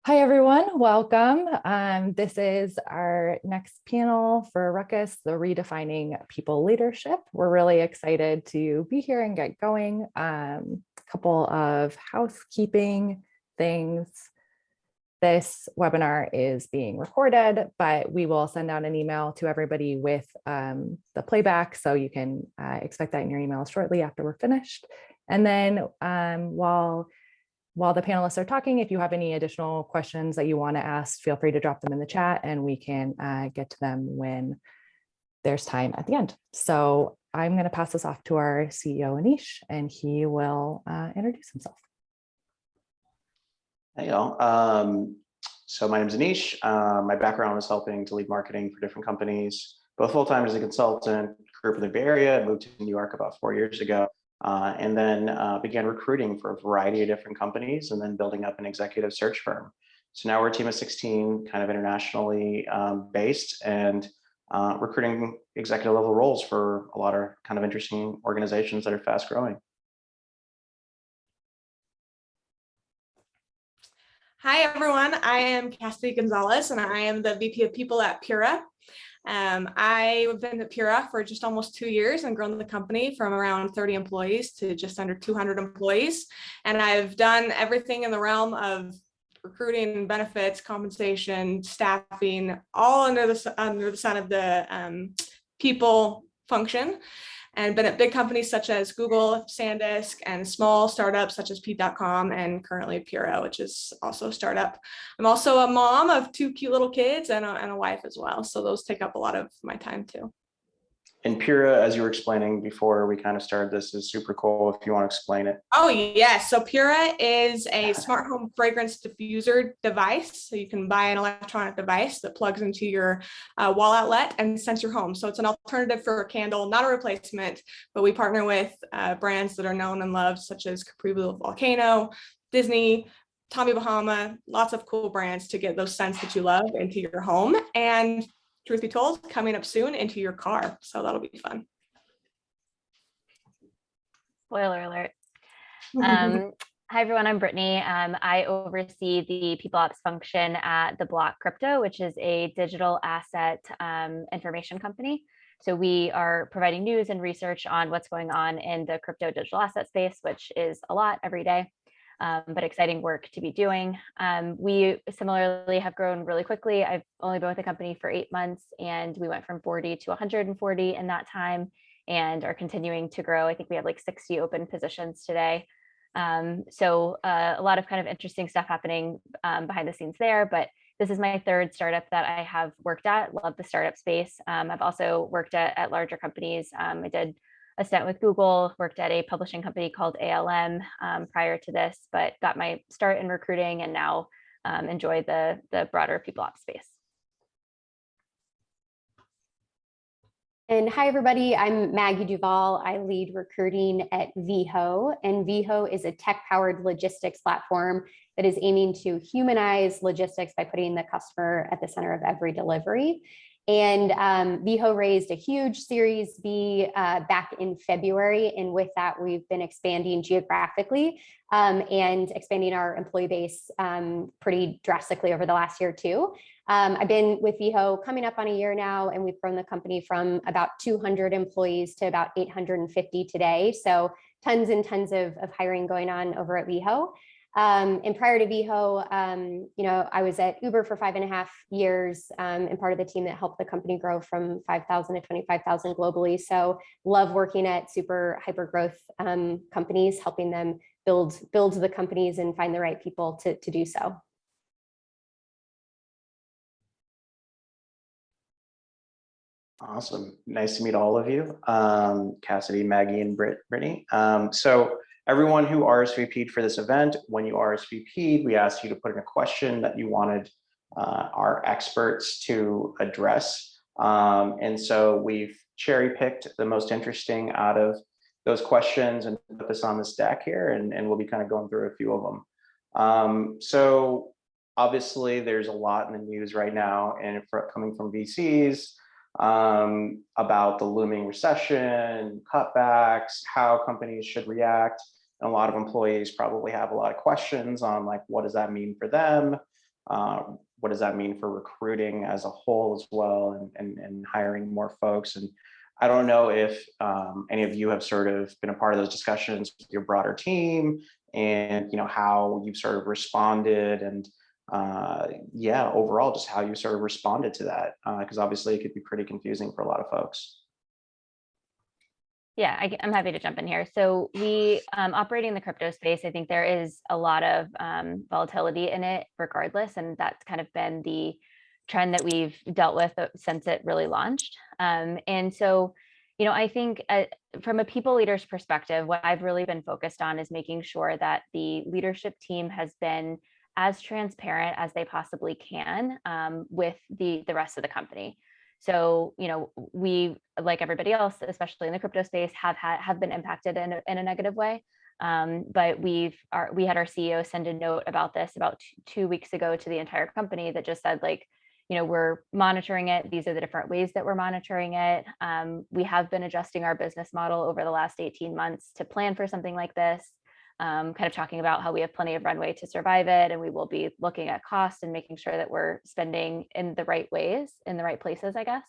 Hi, everyone. Welcome. This is our next panel for Ruckus, the Redefining People Leadership. We're really excited to be here and get going. A couple of housekeeping things. This webinar is being recorded, but we will send out an email to everybody with the playback, so you can expect that in your email shortly after we're finished. And then while the panelists are talking, if you have any additional questions that you want to ask, feel free to drop them in the chat and we can get to them when there's time at the end. So I'm going to pass this off to our CEO, Anish, and he will introduce himself. Hey, y'all. So my name is Anish. My background was helping to lead marketing for different companies, both full-time as a consultant, grew up in the Bay Area, moved to New York about 4 years ago. And then began recruiting for a variety of different companies and then building up an executive search firm. So now we're a team of 16, kind of internationally based, and recruiting executive level roles for a lot of kind of interesting organizations that are fast growing. Hi, everyone. I am Cassidy Gonzalez, and I am the VP of People at Pura. I've been at Pura for just almost 2 years and grown the company from around 30 employees to just under 200 employees. And I've done everything in the realm of recruiting, benefits, compensation, staffing, all under the sun of the people function. And been at big companies such as Google, SanDisk, and small startups such as Pete.com, and currently Pura, which is also a startup. I'm also a mom of 2 cute little kids and a wife as well. So those take up a lot of my time too. And Pura, as you were explaining before we kind of started this, is super cool if you want to explain it. Oh, yes. So Pura is a smart home fragrance diffuser device. So you can buy an electronic device that plugs into your wall outlet and scents your home. So it's an alternative for a candle, not a replacement, but we partner with brands that are known and loved, such as Capri Blue Volcano, Disney, Tommy Bahama, lots of cool brands to get those scents that you love into your home. And truth be told, coming up soon into your car. So that'll be fun. Spoiler alert. Hi, everyone. I'm Brittany. I oversee the People Ops function at the Block Crypto, which is a digital asset information company. So we are providing news and research on what's going on in the crypto digital asset space, which is a lot every day. But exciting work to be doing. We similarly have grown really quickly. I've only been with the company for 8 months, and we went from 40 to 140 in that time and are continuing to grow. I think we have like 60 open positions today. So a lot of kind of interesting stuff happening behind the scenes there, but this is my 3rd startup that I have worked at. Love the startup space. I've also worked at larger companies. I did a stint with Google, worked at a publishing company called ALM prior to this, but got my start in recruiting and now enjoy the broader people ops space. And hi, everybody. I'm Maggie Duvall. I lead recruiting at Veho, and Veho is a tech-powered logistics platform that is aiming to humanize logistics by putting the customer at the center of every delivery. And Veho raised a huge Series B back in February. And with that, we've been expanding geographically and expanding our employee base pretty drastically over the last year too. I've been with Veho coming up on a year now, and we've grown the company from about 200 employees to about 850 today. So tons and tons of hiring going on over at Veho. And prior to Veho, I was at Uber for 5.5 years and part of the team that helped the company grow from 5,000 to 25,000 globally. So love working at super hyper growth companies, helping them build the companies and find the right people to do so. Awesome. Nice to meet all of you, Cassidy, Maggie, and Brittany. So everyone who RSVP'd for this event, when you RSVP'd, we asked you to put in a question that you wanted our experts to address. And so we've cherry picked the most interesting out of those questions and put this on this deck here, and we'll be kind of going through a few of them. So obviously there's a lot in the news right now, and coming from VCs, about the looming recession, cutbacks, how companies should react. And a lot of employees probably have a lot of questions on like, what does that mean for them? What does that mean for recruiting as a whole as well, and hiring more folks? And I don't know if any of you have sort of been a part of those discussions with your broader team, and how you've sort of responded, and yeah, overall just how you sort of responded to that, because obviously it could be pretty confusing for a lot of folks. Yeah, I'm happy to jump in here. So we operating in the crypto space, I think there is a lot of volatility in it regardless. And that's kind of been the trend that we've dealt with since it really launched. And so, I think from a people leader's perspective, what I've really been focused on is making sure that the leadership team has been as transparent as they possibly can with the rest of the company. So, we, like everybody else, especially in the crypto space, have been impacted in a negative way. But we had our CEO send a note about this about 2 weeks ago to the entire company that just said, like, we're monitoring it. These are the different ways that we're monitoring it. We have been adjusting our business model over the last 18 months to plan for something like this. Kind of talking about how we have plenty of runway to survive it, and we will be looking at cost and making sure that we're spending in the right ways, in the right places, I guess.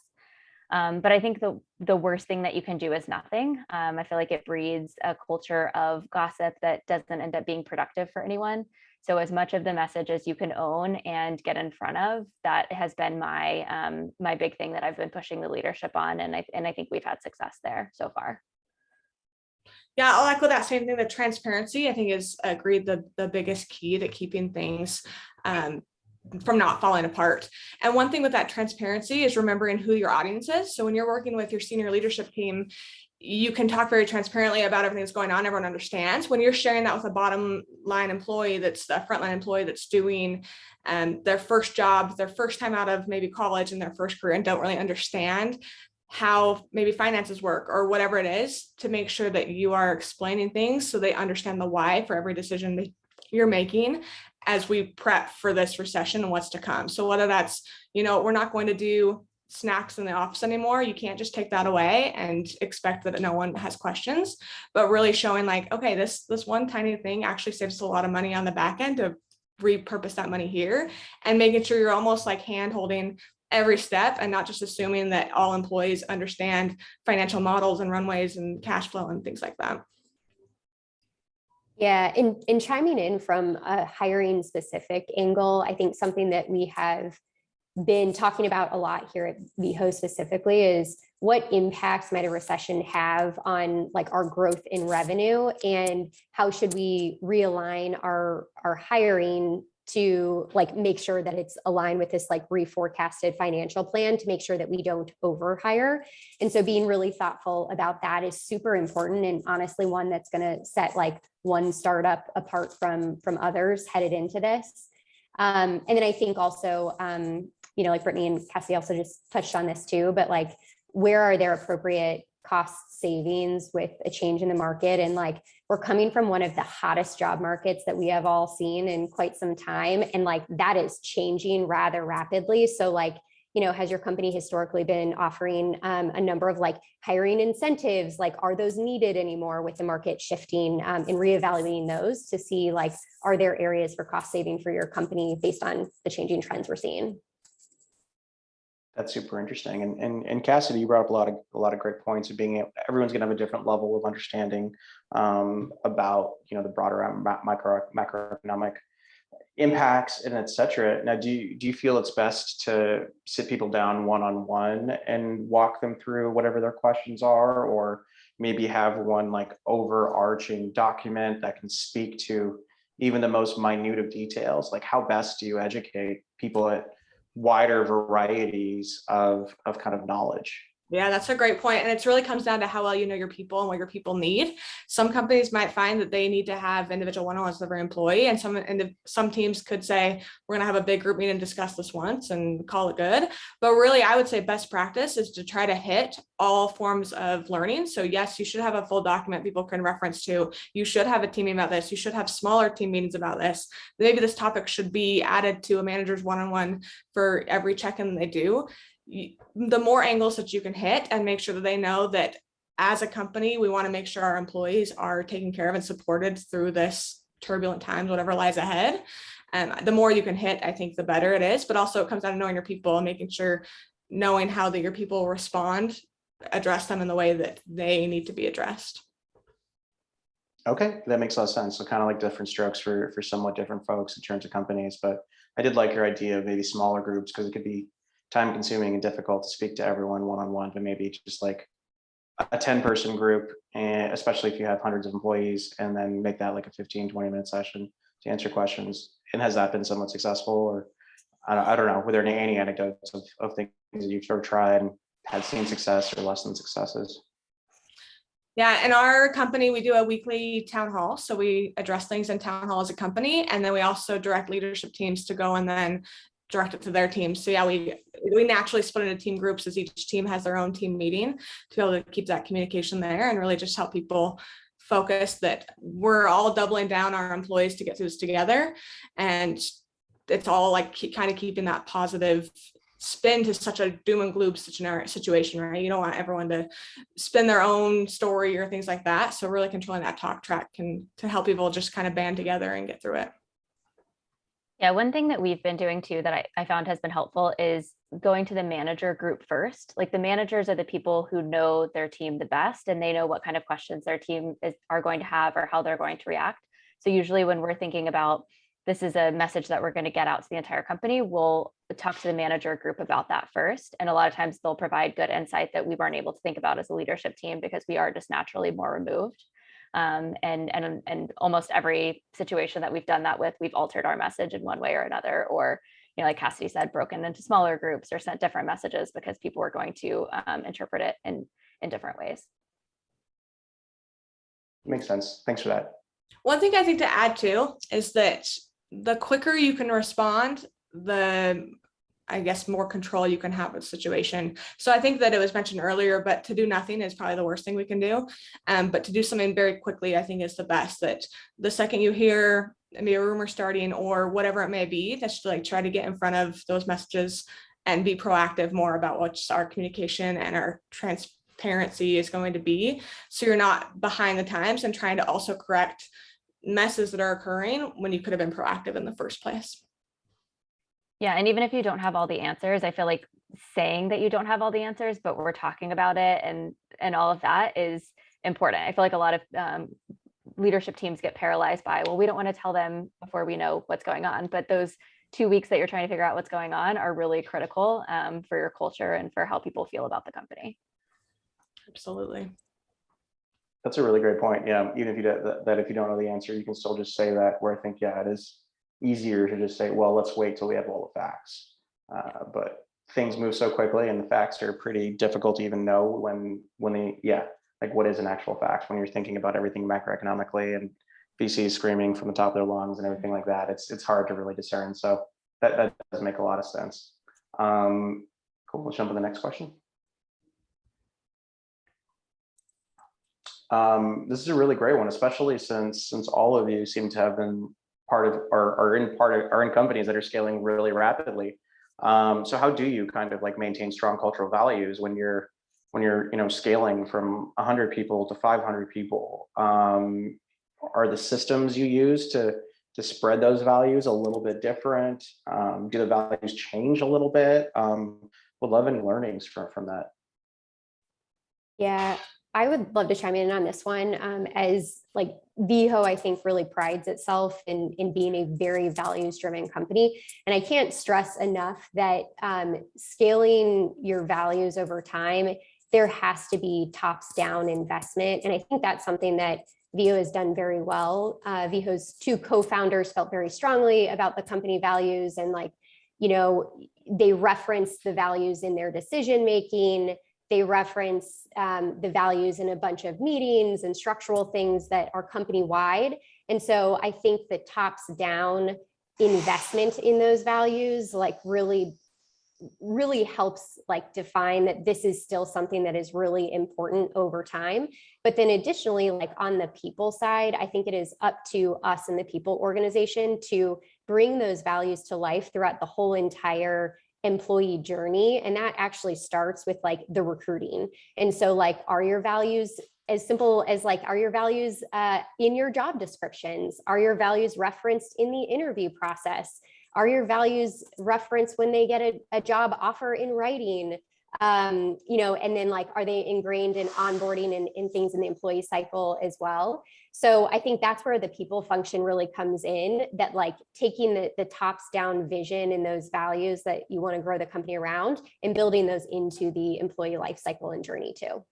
But I think the worst thing that you can do is nothing. I feel like it breeds a culture of gossip that doesn't end up being productive for anyone. So as much of the message as you can own and get in front of, that has been my my big thing that I've been pushing the leadership on, and I think we've had success there so far. Yeah, I'll echo that same thing. The transparency, I think, is agreed the biggest key to keeping things from not falling apart. And one thing with that transparency is remembering who your audience is. So when you're working with your senior leadership team, you can talk very transparently about everything that's going on. Everyone understands. When you're sharing that with a bottom line employee, that's a frontline employee that's doing their first job, their first time out of maybe college and their first career, and don't really understand how maybe finances work or whatever it is, to make sure that you are explaining things so they understand the why for every decision that you're making as we prep for this recession and what's to come. So whether that's, we're not going to do snacks in the office anymore, you can't just take that away and expect that no one has questions, but really showing like, okay, this one tiny thing actually saves a lot of money on the back end to repurpose that money here, and making sure you're almost like hand holding every step and not just assuming that all employees understand financial models and runways and cash flow and things like that. Yeah, and chiming in from a hiring specific angle, I think something that we have been talking about a lot here at Veho specifically is what impacts might a recession have on like our growth in revenue, and how should we realign our hiring to like make sure that it's aligned with this like reforecasted financial plan to make sure that we don't overhire. And so being really thoughtful about that is super important, and honestly one that's going to set like one startup apart from others headed into this. And then I think also, like Brittany and Cassidy also just touched on this too, but like, where are there appropriate cost savings with a change in the market? And like, we're coming from one of the hottest job markets that we have all seen in quite some time. And like, that is changing rather rapidly. So like, has your company historically been offering a number of like hiring incentives? Like, are those needed anymore with the market shifting, and reevaluating those to see like, are there areas for cost saving for your company based on the changing trends we're seeing? That's super interesting. And Cassidy, you brought up a lot of great points of everyone's going to have a different level of understanding about the broader macroeconomic impacts and et cetera. Now, do you feel it's best to sit people down one-on-one and walk them through whatever their questions are, or maybe have one like overarching document that can speak to even the most minute of details? Like, how best do you educate people at wider varieties of kind of knowledge? Yeah, that's a great point. And it really comes down to how well you know your people and what your people need. Some companies might find that they need to have individual one-on-ones with every employee, and some teams could say, we're going to have a big group meeting and discuss this once and call it good. But really, I would say best practice is to try to hit all forms of learning. So yes, you should have a full document people can reference to. You should have a team meeting about this. You should have smaller team meetings about this. Maybe this topic should be added to a manager's one-on-one for every check-in they do. The more angles that you can hit and make sure that they know that as a company, we want to make sure our employees are taken care of and supported through this turbulent times, whatever lies ahead. The more you can hit, I think the better it is, but also it comes down to knowing your people and making sure, knowing how your people respond, address them in the way that they need to be addressed. Okay, that makes a lot of sense. So kind of like different strokes for somewhat different folks in terms of companies, but I did like your idea of maybe smaller groups because it could be time consuming and difficult to speak to everyone one-on-one, but maybe just like a 10-person group, and especially if you have hundreds of employees, and then make that like a 15-20 minute session to answer questions. And has that been somewhat successful? Or I don't know, were there any anecdotes of things that you've sort of tried and had seen success or less than successes? Yeah, in our company, we do a weekly town hall. So we address things in town hall as a company, and then we also direct leadership teams to go and then direct it to their teams. So yeah, we naturally split into team groups as each team has their own team meeting to be able to keep that communication there and really just help people focus that we're all doubling down our employees to get through this together. And it's all like kind of keeping that positive spin to such a doom and gloom situation, right? You don't want everyone to spin their own story or things like that. So really controlling that talk track to help people just kind of band together and get through it. Yeah, one thing that we've been doing too that I found has been helpful is going to the manager group first. Like the managers are the people who know their team the best, and they know what kind of questions their team are going to have or how they're going to react. So usually when we're thinking about this is a message that we're going to get out to the entire company, we'll talk to the manager group about that first. And a lot of times they'll provide good insight that we weren't able to think about as a leadership team because we are just naturally more removed. And almost every situation that we've done that with, we've altered our message in one way or another, or, you know, like Cassidy said, broken into smaller groups or sent different messages because people were going to interpret it in different ways. Makes sense. Thanks for that. One thing I think to add to is that the quicker you can respond, the, I guess, more control you can have with the situation. So I think that it was mentioned earlier, but to do nothing is probably the worst thing we can do. But to do something very quickly, I think is the best. That the second you hear maybe a rumor starting or whatever it may be, that's like try to get in front of those messages and be proactive more about what our communication and our transparency is going to be. So you're not behind the times and trying to also correct messes that are occurring when you could have been proactive in the first place. Yeah, and even if you don't have all the answers, I feel like saying that you don't have all the answers, but we're talking about it and all of that is important. I feel like a lot of leadership teams get paralyzed by, well, we don't want to tell them before we know what's going on. But those 2 weeks that you're trying to figure out what's going on are really critical for your culture and for how people feel about the company. Absolutely. That's a really great point. Yeah, even if you if you don't know the answer, you can still just say that. Where I think, yeah, it is easier to just say, well, let's wait till we have all the facts. But things move so quickly, and the facts are pretty difficult to even know when they, like what is an actual fact when you're thinking about everything macroeconomically and VCs screaming from the top of their lungs and everything like that. It's hard to really discern. So that does make a lot of sense. Cool. Let's jump to the next question. This is a really great one, especially since all of you seem to have been part of are in companies that are scaling really rapidly. So how do you kind of like maintain strong cultural values when you're scaling from 100 people to 500 people? Are the systems you use to spread those values a little bit different? Do the values change a little bit? Would love any learnings from that. Yeah, I would love to chime in on this one. As like Veho, I think really prides itself in being a very values-driven company. And I can't stress enough that scaling your values over time, there has to be tops-down investment. And I think that's something that Veho has done very well. Veho's two co-founders felt very strongly about the company values, and they reference the values in their decision-making. They reference the values in a bunch of meetings and structural things that are company-wide. And so I think the tops-down investment in those values really helps define that this is still something that is really important over time. But then additionally, on the people side, I think it is up to us in the people organization to bring those values to life throughout the whole entire employee journey. And that actually starts with the recruiting. And so are your values as simple as like, are your values in your job descriptions? Are your values referenced in the interview process? Are your values referenced when they get a job offer in writing? You know, and then like, are they ingrained in onboarding and things in the employee cycle as well? So I think that's where the people function really comes in, that like taking the tops down vision and those values that you want to grow the company around and building those into the employee life cycle and journey too.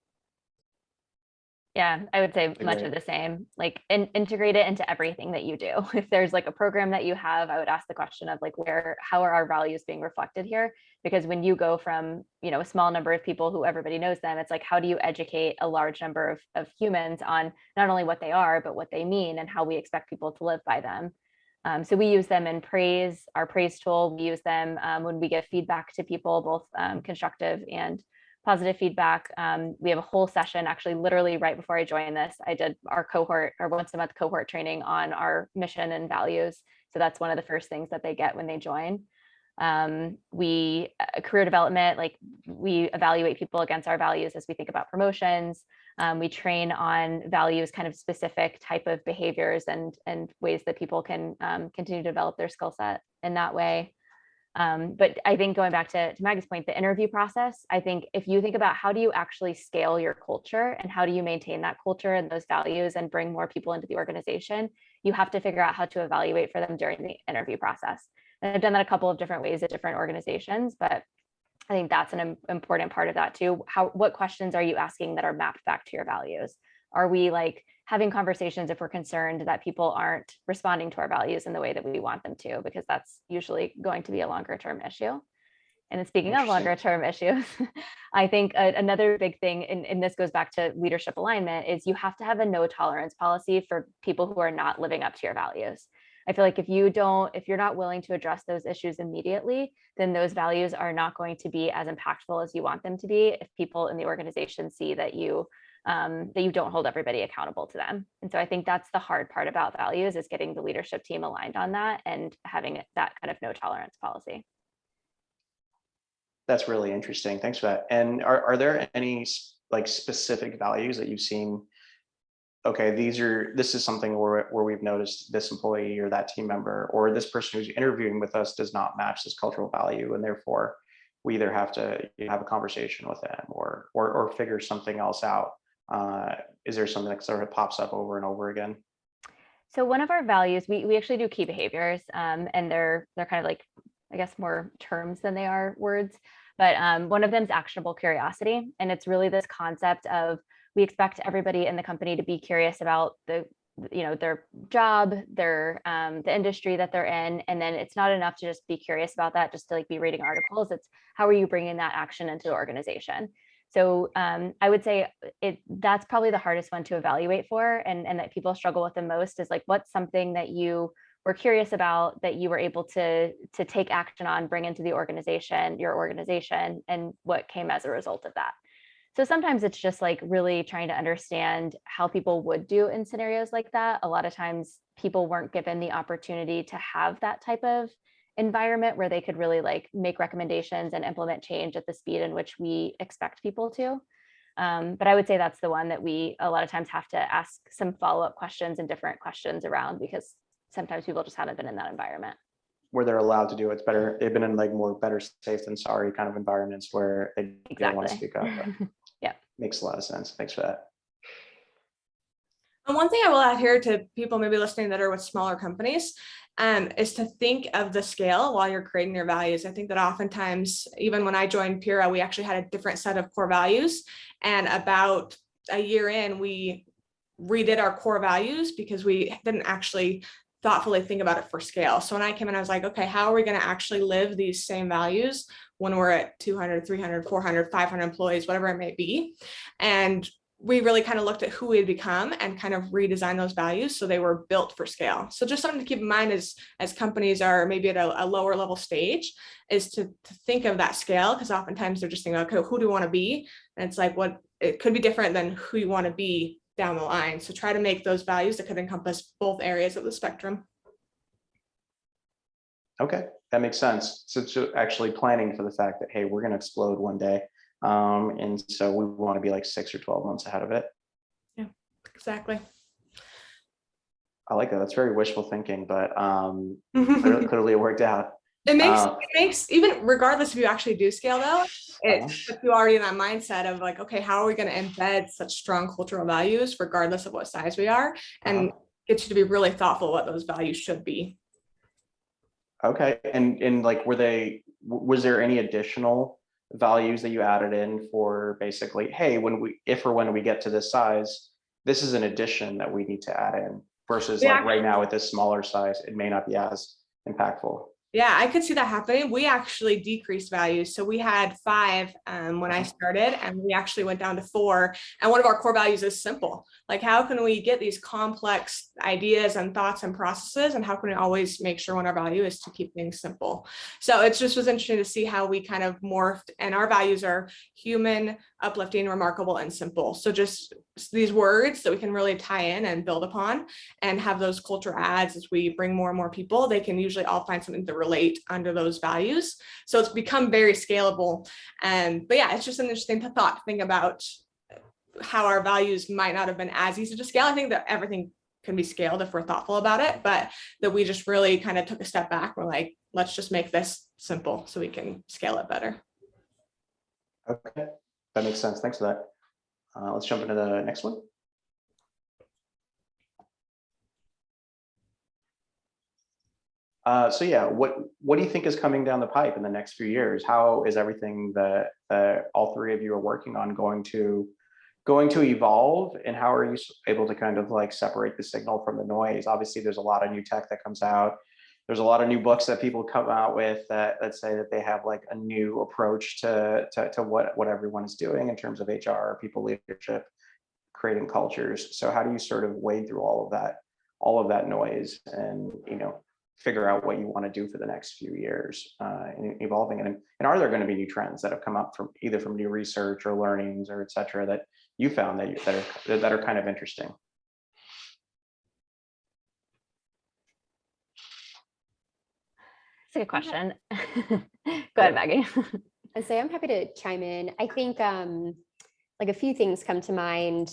Yeah, I would say much of the same, like integrate it into everything that you do. If there's like a program that you have, I would ask the question of like, how are our values being reflected here? Because when you go from, you know, a small number of people who everybody knows them, it's like, how do you educate a large number of humans on not only what they are, but what they mean and how we expect people to live by them? So we use them in praise, our praise tool. We use them when we give feedback to people, both constructive and positive feedback. We have a whole session, actually, literally right before I joined this, I did our once a month cohort training on our mission and values. So that's one of the first things that they get when they join. We career development, like we evaluate people against our values as we think about promotions. We train on values, kind of specific type of behaviors and ways that people can continue to develop their skill set in that way. But I think going back to Maggie's point, the interview process, I think if you think about how do you actually scale your culture and how do you maintain that culture and those values and bring more people into the organization, you have to figure out how to evaluate for them during the interview process. And I've done that a couple of different ways at different organizations, but I think that's an important part of that too. What questions are you asking that are mapped back to your values? Are we like having conversations if we're concerned that people aren't responding to our values in the way that we want them to, because that's usually going to be a longer term issue. And then speaking of longer term issues, I think another big thing, and this goes back to leadership alignment, is you have to have a no tolerance policy for people who are not living up to your values. I feel like if you're not willing to address those issues immediately, then those values are not going to be as impactful as you want them to be if people in the organization see that you don't hold everybody accountable to them. And so I think that's the hard part about values, is getting the leadership team aligned on that and having that kind of no tolerance policy. That's really interesting. Thanks for that. And are there any like specific values that you've seen? Okay, this is something where we've noticed this employee or that team member or this person who's interviewing with us does not match this cultural value, and therefore we either have to have a conversation with them or figure something else out. Is there something that sort of pops up over and over again? So one of our values, we actually do key behaviors, and they're kind of like, I guess, more terms than they are words. But one of them is actionable curiosity, and it's really this concept of we expect everybody in the company to be curious about their job, the industry that they're in, and then it's not enough to just be curious about that, just to like be reading articles. It's how are you bringing that action into the organization? So I would say that's probably the hardest one to evaluate for, and that people struggle with the most is like, what's something that you were curious about that you were able to take action on, bring into your organization, and what came as a result of that. So sometimes it's just like really trying to understand how people would do in scenarios like that. A lot of times people weren't given the opportunity to have that type of environment where they could really like make recommendations and implement change at the speed in which we expect people to. But I would say that's the one that we a lot of times have to ask some follow-up questions and different questions around, because sometimes people just haven't been in that environment. Where they're allowed to do it's better. They've been in like more better safe than sorry kind of environments where they don't want to speak up. Yeah. Makes a lot of sense. Thanks for that. And one thing I will add here to people maybe listening that are with smaller companies is to think of the scale while you're creating your values. I think that oftentimes, even when I joined Pura, we actually had a different set of core values. And about a year in, we redid our core values because we didn't actually thoughtfully think about it for scale. So when I came in, I was like, okay, how are we going to actually live these same values when we're at 200, 300, 400, 500 employees, whatever it may be? And we really kind of looked at who we had become and kind of redesigned those values so they were built for scale. So just something to keep in mind as companies are maybe at a lower level stage is to think of that scale, because oftentimes they're just thinking, okay, who do we want to be? And it's like, it could be different than who you want to be down the line. So try to make those values that could encompass both areas of the spectrum. Okay, that makes sense. So actually planning for the fact that, hey, we're going to explode one day. And so we want to be like 6 or 12 months ahead of it. exactly. I like that. That's very wishful thinking, but clearly it worked out. It makes even regardless if you actually do scale though, it puts you already in that mindset of like, okay, how are we going to embed such strong cultural values regardless of what size we are, and get you to be really thoughtful what those values should be. Okay, and like, was there any additional values that you added in for basically, hey, when we get to this size, this is an addition that we need to add in, versus like right now with this smaller size, it may not be as impactful. Yeah, I could see that happening. We actually decreased values. So we had 5 when I started, and we actually went down to 4. And one of our core values is simple. Like, how can we get these complex ideas and thoughts and processes? And how can we always make sure when our value is to keep things simple? So it just was interesting to see how we kind of morphed, and our values are human, uplifting, remarkable, and simple. So just these words that we can really tie in and build upon and have those culture adds as we bring more and more people. They can usually all find something to relate under those values. So it's become very scalable. But yeah, it's just an interesting thought to think about how our values might not have been as easy to scale. I think that everything can be scaled if we're thoughtful about it, but that we just really kind of took a step back. We're like, let's just make this simple so we can scale it better. Okay, that makes sense. Thanks for that. Let's jump into the next one. So yeah, what do you think is coming down the pipe in the next few years? How is everything that all 3 of you are working on going to evolve, and how are you able to kind of like separate the signal from the noise? Obviously, there's a lot of new tech that comes out. There's a lot of new books that people come out with that say that they have like a new approach to what everyone is doing in terms of HR, people leadership, creating cultures. So how do you sort of wade through all of that noise and, figure out what you want to do for the next few years in evolving it? And are there going to be new trends that have come up from either from new research or learnings or et cetera that you found that are kind of interesting? That's a good question. Go ahead, Maggie. I'd say I'm happy to chime in. I think like a few things come to mind.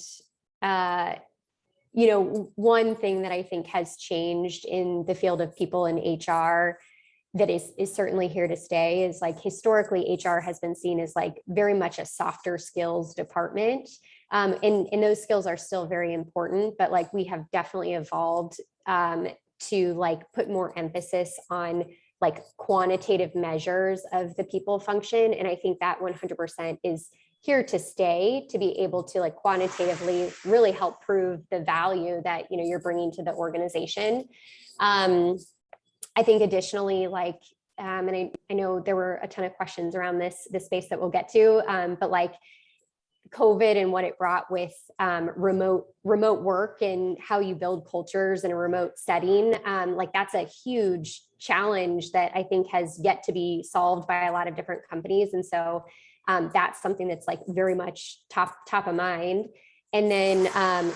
One thing that I think has changed in the field of people in HR that is certainly here to stay is like historically HR has been seen as like very much a softer skills department. And those skills are still very important, but like we have definitely evolved to like put more emphasis on like quantitative measures of the people function. And I think that 100% is here to stay, to be able to like quantitatively really help prove the value that you're bringing to the organization. I think additionally, like, and I know there were a ton of questions around this space that we'll get to, but like COVID and what it brought with remote work and how you build cultures in a remote setting, like that's a huge challenge that I think has yet to be solved by a lot of different companies. And so that's something that's like very much top of mind. And then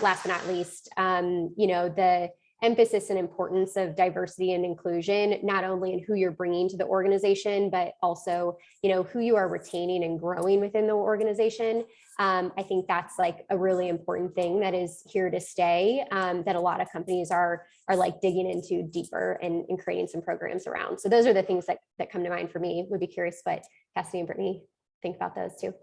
last but not least, the emphasis and importance of diversity and inclusion, not only in who you're bringing to the organization, but also, who you are retaining and growing within the organization. I think that's like a really important thing that is here to stay, that a lot of companies are like digging into deeper and creating some programs around. So those are the things that come to mind for me. Would be curious what Cassidy and Brittany think about those too.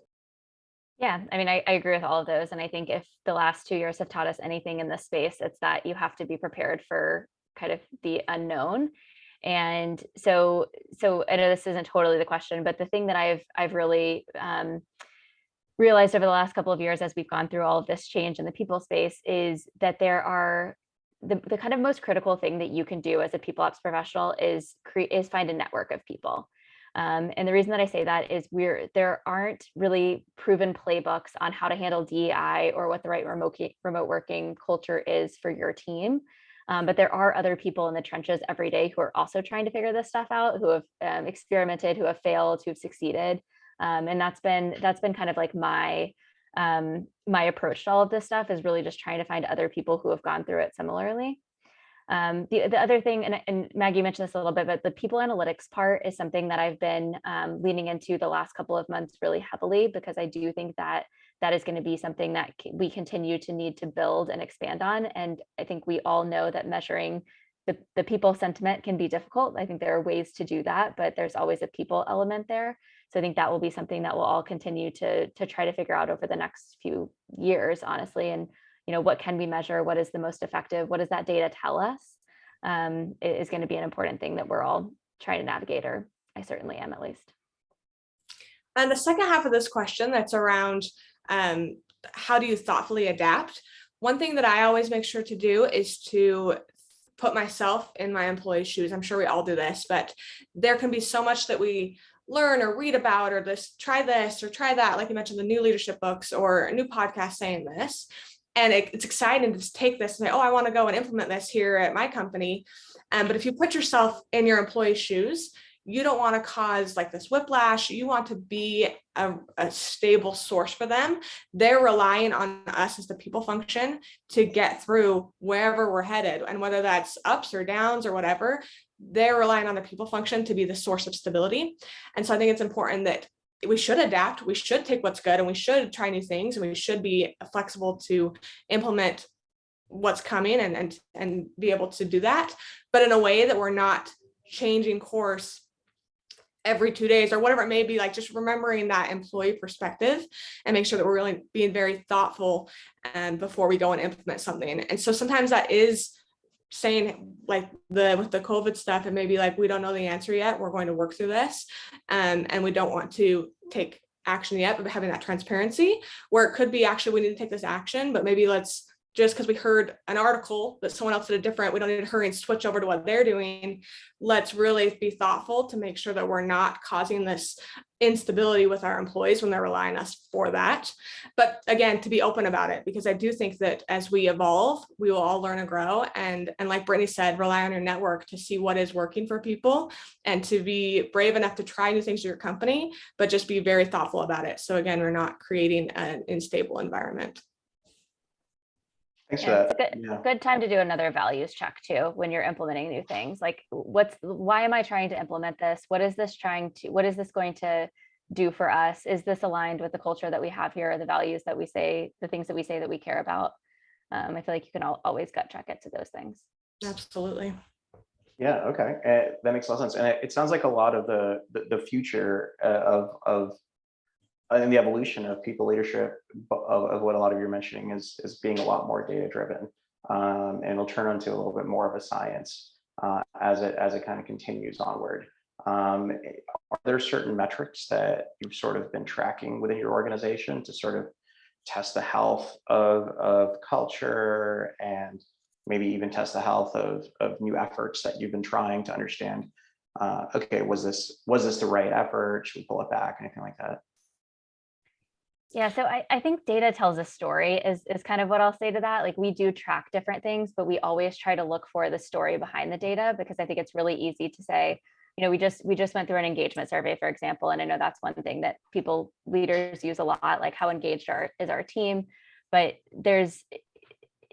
Yeah, I mean, I agree with all of those. And I think if the last 2 years have taught us anything in this space, it's that you have to be prepared for kind of the unknown. And so I know this isn't totally the question, but the thing that I've really realized over the last couple of years as we've gone through all of this change in the people space is that there are the kind of most critical thing that you can do as a people ops professional is find a network of people. And the reason that I say that is there aren't really proven playbooks on how to handle DEI or what the right remote working culture is for your team. But there are other people in the trenches every day who are also trying to figure this stuff out, who have experimented, who have failed, who have succeeded. And that's been kind of like my approach to all of this stuff is really just trying to find other people who have gone through it similarly. The other thing, and Maggie mentioned this a little bit, but the people analytics part is something that I've been leaning into the last couple of months really heavily, because I do think that that is going to be something that we continue to need to build and expand on. And I think we all know that measuring the people sentiment can be difficult. I think there are ways to do that, but there's always a people element there. So I think that will be something that we'll all continue to try to figure out over the next few years, honestly. And, what can we measure? What is the most effective? What does that data tell us? It is going to be an important thing that we're all trying to navigate, or I certainly am, at least. And the second half of this question, that's around how do you thoughtfully adapt? One thing that I always make sure to do is to put myself in my employee's shoes. I'm sure we all do this, but there can be so much that we learn or read about, or try this or try that, like you mentioned, the new leadership books or a new podcast saying this. And it's exciting to just take this and say, oh, I want to go and implement this here at my company. But if you put yourself in your employee's shoes, you don't want to cause like this whiplash. You want to be a stable source for them. They're relying on us as the people function to get through wherever we're headed. And whether that's ups or downs or whatever, they're relying on the people function to be the source of stability. And so I think it's important that we should adapt. We should take what's good and we should try new things, and we should be flexible to implement what's coming and be able to do that, but in a way that we're not changing course every 2 days or whatever it may be, like just remembering that employee perspective and make sure that we're really being very thoughtful before we go and implement something. And so sometimes that is saying, like with the COVID stuff, it may be like, we don't know the answer yet. We're going to work through this. And we don't want to take action yet, but having that transparency where it could be actually, we need to take this action, but maybe let's just because we heard an article that someone else did a different, we don't need to hurry and switch over to what they're doing. Let's really be thoughtful to make sure that we're not causing this instability with our employees when they're relying on us for that. But again, to be open about it, because I do think that as we evolve, we will all learn and grow. And like Brittany said, rely on your network to see what is working for people and to be brave enough to try new things to your company, but just be very thoughtful about it. So again, we're not creating an unstable environment. Thanks for that. It's a good time to do another values check too when you're implementing new things. Like, why am I trying to implement this? What is this going to do for us? Is this aligned with the culture that we have here, or the values that we say, the things that we say that we care about? I feel like you can always gut check it to those things. Absolutely. Yeah. Okay. That makes a lot of sense. And it sounds like a lot of the future of and the evolution of people leadership of what a lot of you are mentioning is being a lot more data driven, and it'll turn into a little bit more of a science as it kind of continues onward. Are there certain metrics that you've sort of been tracking within your organization to sort of test the health of culture, and maybe even test the health of new efforts that you've been trying to understand? Okay, was this the right effort? Should we pull it back? Anything like that? Yeah, so I think data tells a story is kind of what I'll say to that. Like, we do track different things, but we always try to look for the story behind the data, because I think it's really easy to say, we just went through an engagement survey, for example, and I know that's one thing that people leaders use a lot, like how engaged is our team. But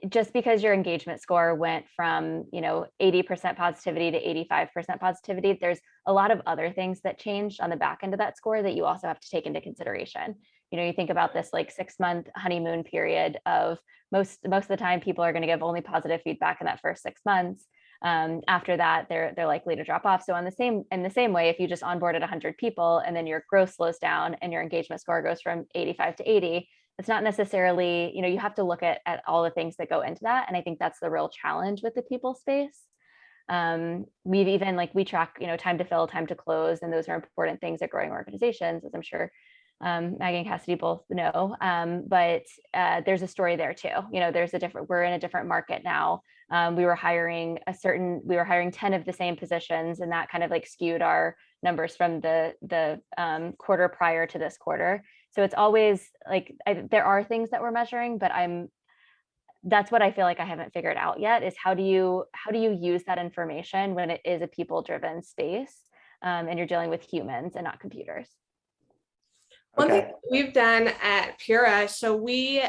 just because your engagement score went from 80% positivity to 85% positivity, there's a lot of other things that changed on the back end of that score that you also have to take into consideration. You think about this like 6-month honeymoon period of most of the time people are going to give only positive feedback in that first 6 months. After that, they're likely to drop off. So in the same way, if you just onboarded 100 people and then your growth slows down and your engagement score goes from 85 to 80, it's not necessarily, you have to look at all the things that go into that. And I think that's the real challenge with the people space. We track, time to fill, time to close, and those are important things at growing organizations, as I'm sure Maggie and Cassidy both know. But there's a story there too. We're in a different market now. We were hiring 10 of the same positions, and that kind of like skewed our numbers from the quarter prior to this quarter. So it's always like, there are things that we're measuring, but that's what I feel like I haven't figured out yet, is how do you use that information when it is a people driven space, and you're dealing with humans and not computers. One thing we've done at Pura, so we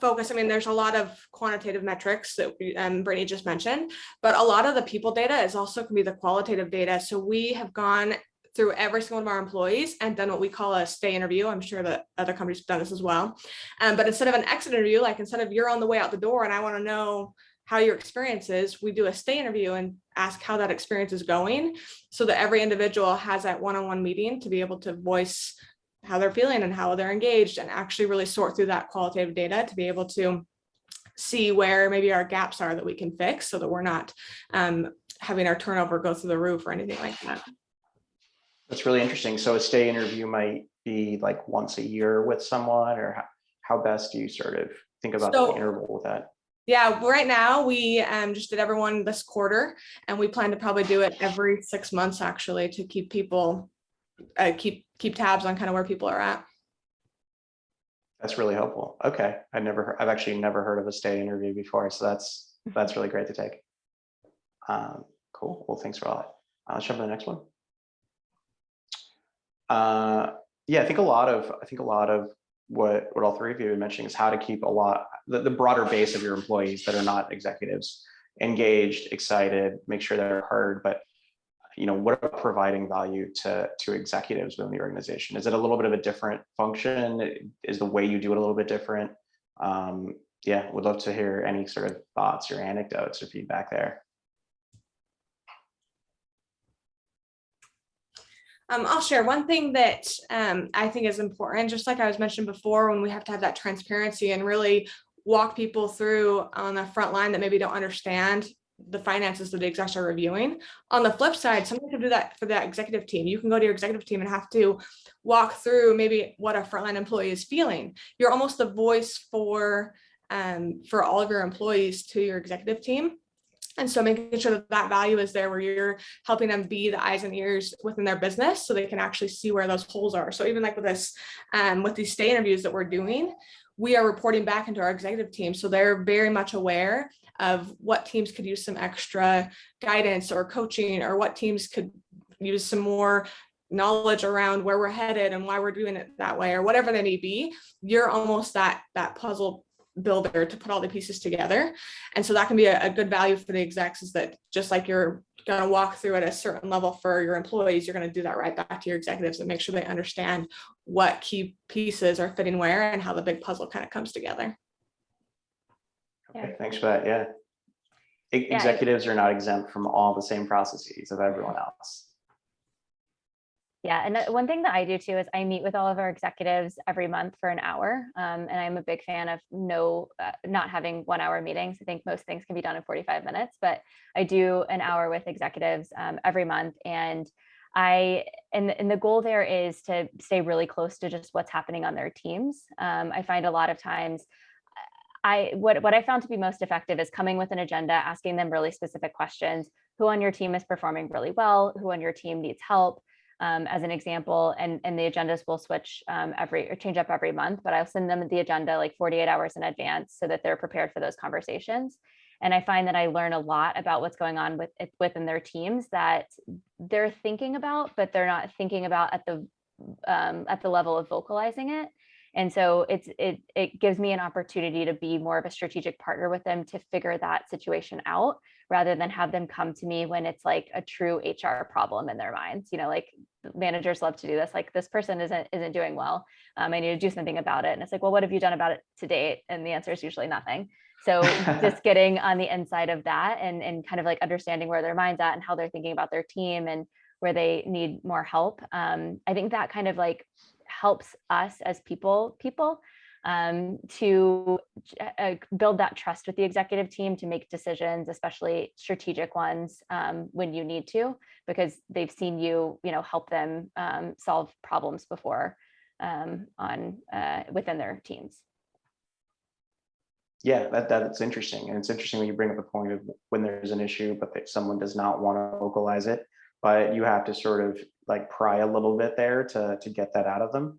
focus, there's a lot of quantitative metrics that Brittany just mentioned, but a lot of the people data is also can be the qualitative data. So we have gone through every single one of our employees and done what we call a stay interview. I'm sure that other companies have done this as well. But instead of an exit interview, like instead of you're on the way out the door and I want to know how your experience is, we do a stay interview and ask how that experience is going so that every individual has that one-on-one meeting to be able to voice how they're feeling and how they're engaged and actually really sort through that qualitative data to be able to see where maybe our gaps are that we can fix so that we're not having our turnover go through the roof or anything like that. That's really interesting. So a stay interview might be like once a year with someone, or how best do you sort of think about the interval with that? Yeah, right now we just did everyone this quarter, and we plan to probably do it every 6 months actually to keep people keep tabs on kind of where people are at. That's really helpful. Okay, I've actually never heard of a stay interview before, so that's really great to take. Cool. Well, thanks for all that. Let's jump to the next one. Yeah, I think a lot of what all three of you are mentioning is how to keep the broader base of your employees that are not executives engaged, excited, make sure they're heard. But what about providing value to executives within the organization? Is it a little bit of a different function? Is the way you do it a little bit different? Yeah, would love to hear any sort of thoughts or anecdotes or feedback there. I'll share one thing that I think is important, just like I was mentioned before, when we have to have that transparency and really walk people through on the front line that maybe don't understand the finances that the execs are reviewing. On the flip side, somebody can do that for that executive team. You can go to your executive team and have to walk through maybe what a frontline employee is feeling. You're almost the voice for all of your employees to your executive team. And so making sure that that value is there where you're helping them be the eyes and ears within their business so they can actually see where those holes are. So even like with this, with these stay interviews that we're doing, we are reporting back into our executive team. So they're very much aware of what teams could use some extra guidance or coaching, or what teams could use some more knowledge around where we're headed and why we're doing it that way, or whatever they may be. You're almost that puzzle builder to put all the pieces together. And so that can be a good value for the execs, is that just like you're going to walk through at a certain level for your employees, you're going to do that right back to your executives and make sure they understand what key pieces are fitting where and how the big puzzle kind of comes together. Okay, thanks for that. Yeah. Executives are not exempt from all the same processes of everyone else. Yeah, and one thing that I do too is I meet with all of our executives every month for an hour, and I'm a big fan of not having 1 hour meetings. I think most things can be done in 45 minutes, but I do an hour with executives every month, and the goal there is to stay really close to just what's happening on their teams. I find a lot of times what I found to be most effective is coming with an agenda, asking them really specific questions. Who on your team is performing really well? Who on your team needs help? As an example, and the agendas will change up every month, but I'll send them the agenda like 48 hours in advance so that they're prepared for those conversations. And I find that I learn a lot about what's going on within their teams that they're thinking about, but they're not thinking about at the level of vocalizing it. And so it gives me an opportunity to be more of a strategic partner with them to figure that situation out, rather than have them come to me when it's like a true HR problem in their minds. Like managers love to do this, like this person isn't doing well. I need to do something about it. And it's like, well, what have you done about it to date? And the answer is usually nothing. So just getting on the inside of that and kind of like understanding where their mind's at and how they're thinking about their team and where they need more help. I think that kind of like helps us as people to build that trust with the executive team to make decisions, especially strategic ones, when you need to, because they've seen you help them solve problems before within their teams. Yeah, that's interesting. And it's interesting when you bring up the point of when there's an issue, but that someone does not want to vocalize it, but you have to sort of like pry a little bit there to get that out of them.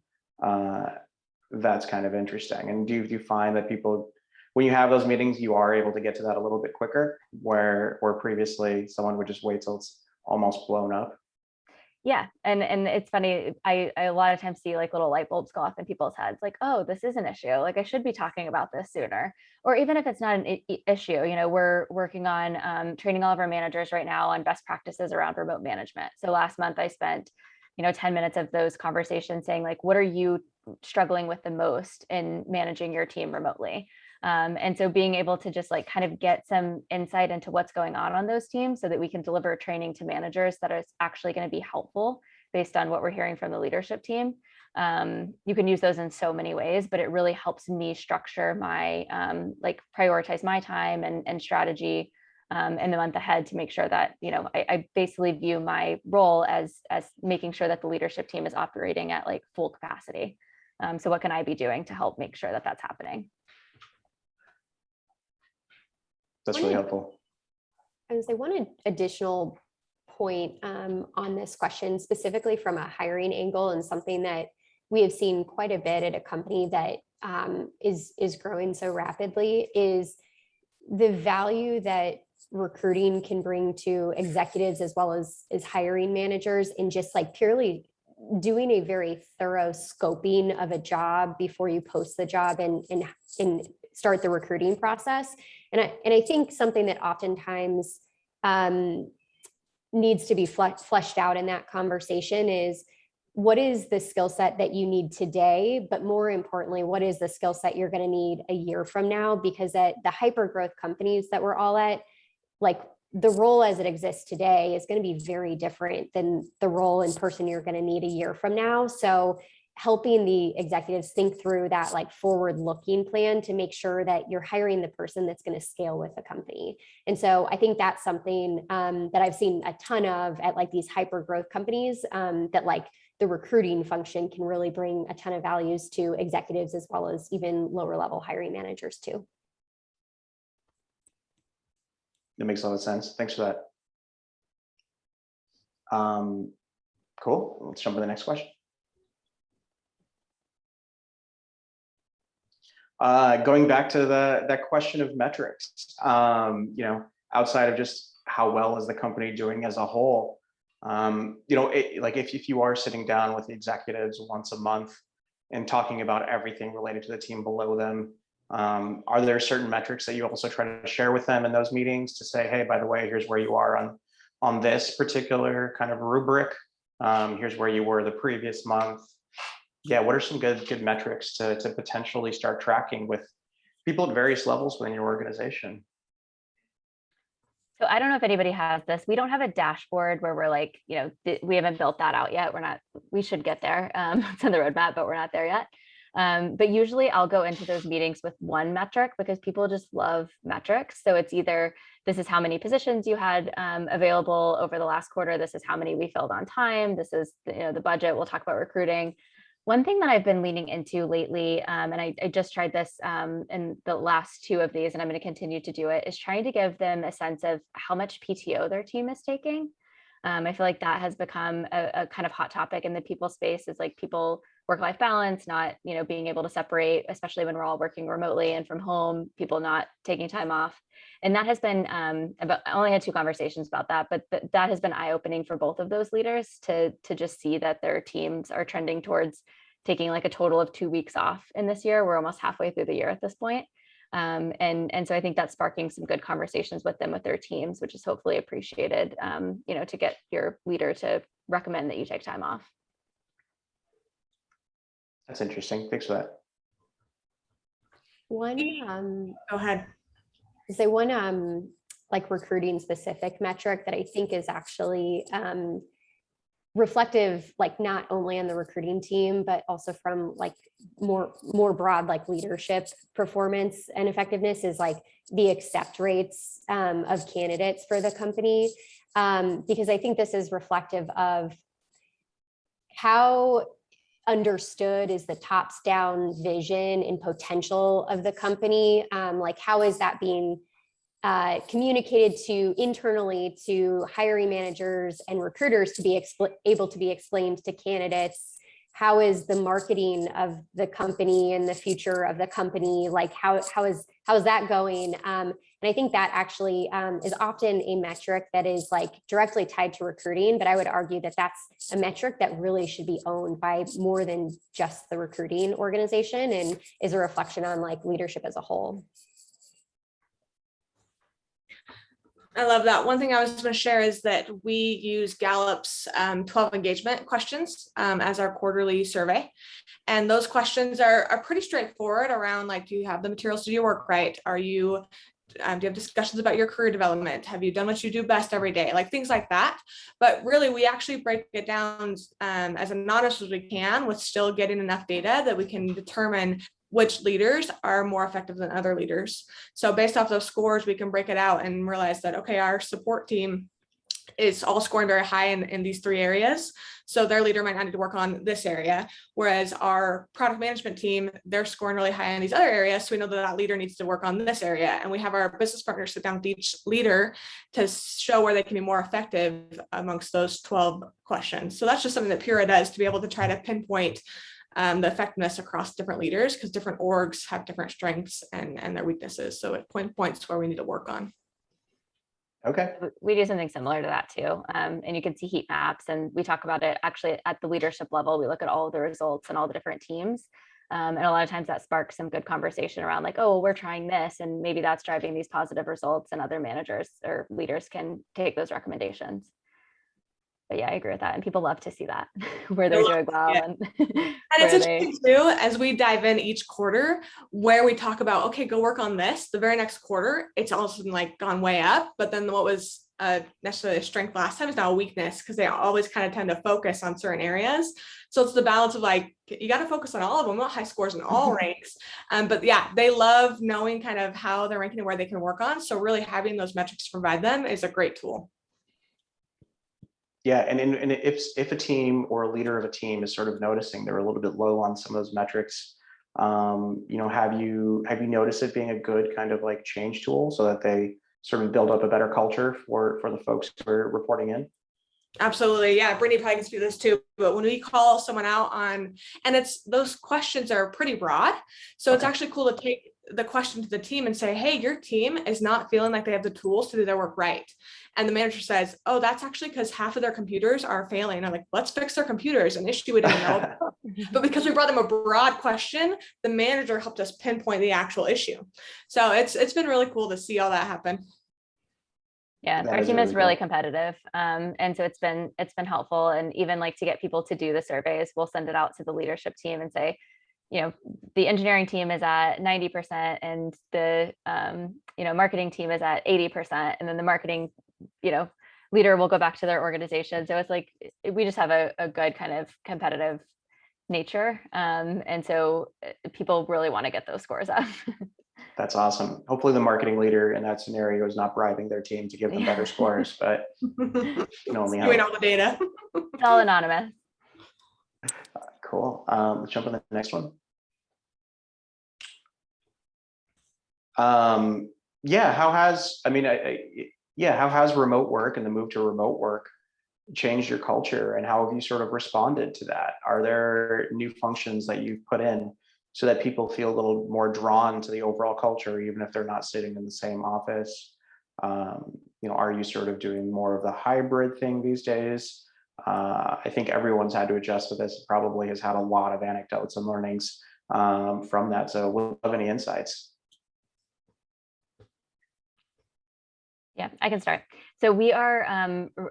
That's kind of interesting. And do you find that people, when you have those meetings, you are able to get to that a little bit quicker, where previously someone would just wait till it's almost blown up? Yeah, and it's funny, I a lot of times see like little light bulbs go off in people's heads, like, oh, this is an issue, like I should be talking about this sooner. Or even if it's not an issue, we're working on training all of our managers right now on best practices around remote management. So last month I spent 10 minutes of those conversations saying like, what are you struggling with the most in managing your team remotely? And so being able to just like kind of get some insight into what's going on those teams so that we can deliver training to managers that is actually going to be helpful based on what we're hearing from the leadership team. You can use those in so many ways, but it really helps me structure my like prioritize my time and strategy in the month ahead to make sure that, I basically view my role as making sure that the leadership team is operating at like full capacity. So what can I be doing to help make sure that that's happening? That's really helpful. I would say one additional point on this question, specifically from a hiring angle, and something that we have seen quite a bit at a company that is growing so rapidly, is the value that recruiting can bring to executives as well as hiring managers, in just like purely doing a very thorough scoping of a job before you post the job and start the recruiting process. And I think something that oftentimes needs to be fleshed out in that conversation is, what is the skill set that you need today? But more importantly, what is the skill set you're going to need a year from now? Because at the hypergrowth companies that we're all at, like the role as it exists today is going to be very different than the role and person you're going to need a year from now. So helping the executives think through that like forward-looking plan to make sure that you're hiring the person that's going to scale with the company. And so I think that's something that I've seen a ton of at like these hyper growth companies, that like the recruiting function can really bring a ton of values to executives as well as even lower level hiring managers too. That makes a lot of sense. Thanks for that. Cool. Let's jump to the next question. Going back to that question of metrics, outside of just how well is the company doing as a whole, like if you are sitting down with the executives once a month and talking about everything related to the team below them, are there certain metrics that you also try to share with them in those meetings to say, hey, by the way, here's where you are on this particular kind of rubric. Here's where you were the previous month. Yeah, what are some good metrics to potentially start tracking with people at various levels within your organization? So I don't know if anybody has this. We don't have a dashboard where we're like, we haven't built that out yet. We should get there. It's on the roadmap, but we're not there yet. But usually I'll go into those meetings with one metric because people just love metrics. So it's either, this is how many positions you had available over the last quarter. This is how many we filled on time. This is the budget. We'll talk about recruiting. One thing that I've been leaning into lately, and I just tried this in the last two of these, and I'm going to continue to do it, is trying to give them a sense of how much PTO their team is taking. I feel like that has become a kind of hot topic in the people space, is like people work-life balance, not being able to separate, especially when we're all working remotely and from home, people not taking time off. And that has been I only had 2 conversations about that, but that has been eye-opening for both of those leaders to just see that their teams are trending towards taking like a total of 2 weeks off in this year. We're almost halfway through the year at this point. And so I think that's sparking some good conversations with them, with their teams, which is hopefully appreciated, to get your leader to recommend that you take time off. That's interesting. Thanks for that. Go ahead. Say one like recruiting specific metric that I think is actually reflective, like not only on the recruiting team, but also from like more broad like leadership performance and effectiveness, is like the accept rates of candidates for the company. Because I think this is reflective of how understood is the tops down vision and potential of the company. Like how is that being communicated to internally to hiring managers and recruiters to be able to be explained to candidates? How is the marketing of the company and the future of the company? Like how is that going? And I think that actually is often a metric that is like directly tied to recruiting, but I would argue that that's a metric that really should be owned by more than just the recruiting organization and is a reflection on like leadership as a whole. I love that. One thing I was going to share is that we use Gallup's 12 engagement questions as our quarterly survey. And those questions are pretty straightforward around, like, do you have the materials to do your work right? Do you have discussions about your career development? Have you done what you do best every day? Like things like that. But really, we actually break it down as honest as we can, with still getting enough data that we can determine which leaders are more effective than other leaders. So based off those scores, we can break it out and realize that, okay, our support team is all scoring very high in these 3 areas. So their leader might not need to work on this area. Whereas our product management team, they're scoring really high in these other areas. So we know that that leader needs to work on this area. And we have our business partners sit down with each leader to show where they can be more effective amongst those 12 questions. So that's just something that Pura does to be able to try to pinpoint the effectiveness across different leaders, because different orgs have different strengths and their weaknesses. So it points where we need to work on. Okay. We do something similar to that too. And you can see heat maps, and we talk about it actually at the leadership level. We look at all of the results and all the different teams. And a lot of times that sparks some good conversation around, like, oh, we're trying this, and maybe that's driving these positive results, and other managers or leaders can take those recommendations. But yeah, I agree with that. And people love to see that where they're doing well. Yeah. And it's interesting too, as we dive in each quarter, where we talk about, okay, go work on this. The very next quarter, it's all of a sudden like gone way up. But then what was necessarily a strength last time is now a weakness, because they always kind of tend to focus on certain areas. So it's the balance of like, you got to focus on all of them. We want high scores in all ranks. But yeah, they love knowing kind of how they're ranking and where they can work on. So really having those metrics to provide them is a great tool. Yeah, and if a team or a leader of a team is sort of noticing they're a little bit low on some of those metrics, have you noticed it being a good kind of like change tool so that they sort of build up a better culture for the folks who are reporting in? Absolutely. Yeah. Brittany probably can speak to this too, but when we call someone out on, and those questions are pretty broad. So it's actually cool to take the question to the team and say, hey, your team is not feeling like they have the tools to do their work right. And the manager says, oh, that's actually because half of their computers are failing. I'm like, let's fix their computers, an issue we didn't know about. But because we brought them a broad question, the manager helped us pinpoint the actual issue. So it's been really cool to see all that happen. Yeah, our team is really competitive. And so it's been helpful. And even like to get people to do the surveys, we'll send it out to the leadership team and say, the engineering team is at 90% and the, marketing team is at 80%. And then the marketing, leader will go back to their organization. So it's like, we just have a good kind of competitive nature. And so people really want to get those scores up. That's awesome. Hopefully the marketing leader in that scenario is not bribing their team to give them better scores, but only doing all the data. It's all anonymous. Cool. Let's jump on the next one. How has remote work and the move to remote work changed your culture, and how have you sort of responded to that? Are there new functions that you've put in so that people feel a little more drawn to the overall culture, even if they're not sitting in the same office? Are you sort of doing more of the hybrid thing these days? I think everyone's had to adjust to this, probably has had a lot of anecdotes and learnings from that. So we'll have any insights. Yeah, I can start. So we are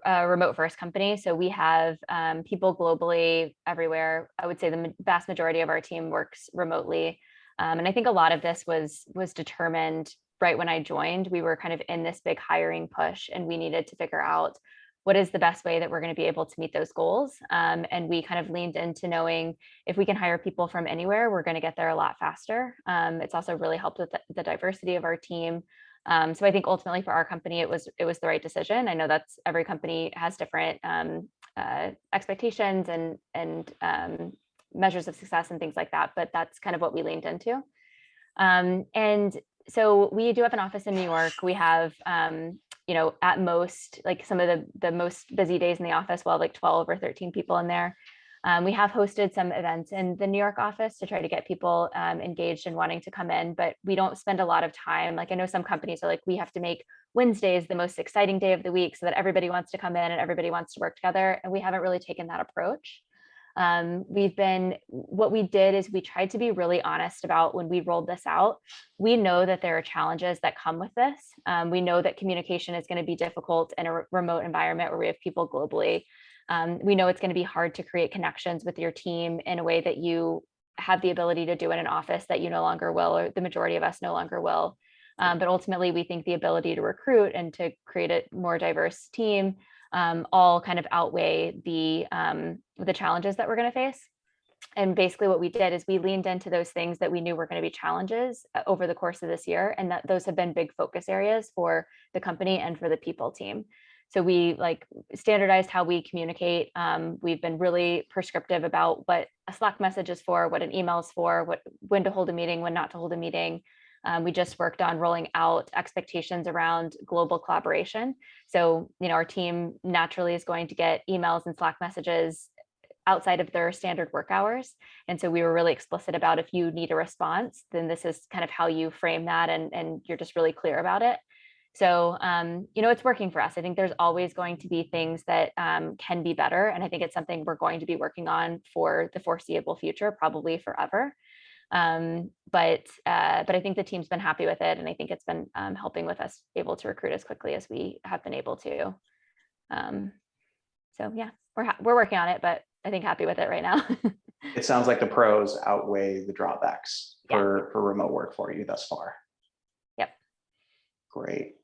a remote first company. So we have people globally everywhere. I would say the vast majority of our team works remotely. And I think a lot of this was determined right when I joined. We were kind of in this big hiring push, and we needed to figure out what is the best way that we're going to be able to meet those goals. And we kind of leaned into knowing if we can hire people from anywhere, we're going to get there a lot faster. It's also really helped with the diversity of our team. So I think ultimately for our company, it was the right decision. I know that's every company has different expectations and measures of success and things like that, but that's kind of what we leaned into. And so we do have an office in New York. We have, at most, like some of the most busy days in the office, well, like 12 or 13 people in there. We have hosted some events in the New York office to try to get people engaged and wanting to come in, but we don't spend a lot of time. Like I know some companies are like, we have to make Wednesdays the most exciting day of the week so that everybody wants to come in and everybody wants to work together. And we haven't really taken that approach. What we did is we tried to be really honest about when we rolled this out. We know that there are challenges that come with this. We know that communication is going to be difficult in a remote environment where we have people globally. We know it's going to be hard to create connections with your team in a way that you have the ability to do in an office that you no longer will, or the majority of us no longer will. But ultimately, we think the ability to recruit and to create a more diverse team all kind of outweigh the challenges that we're going to face. And basically what we did is we leaned into those things that we knew were going to be challenges over the course of this year. And that those have been big focus areas for the company and for the people team. So we standardized how we communicate. We've been really prescriptive about what a Slack message is for, what an email is for, when to hold a meeting, when not to hold a meeting. We just worked on rolling out expectations around global collaboration. So, our team naturally is going to get emails and Slack messages outside of their standard work hours. And so we were really explicit about, if you need a response, then this is kind of how you frame that, and you're just really clear about it. So, it's working for us. I think there's always going to be things that can be better. And I think it's something we're going to be working on for the foreseeable future, probably forever. But I think the team's been happy with it, and I think it's been helping with us able to recruit as quickly as we have been able to. So yeah, we're working on it, but I think happy with it right now. It sounds like the pros outweigh the drawbacks for remote work for you thus far. Yep. Great.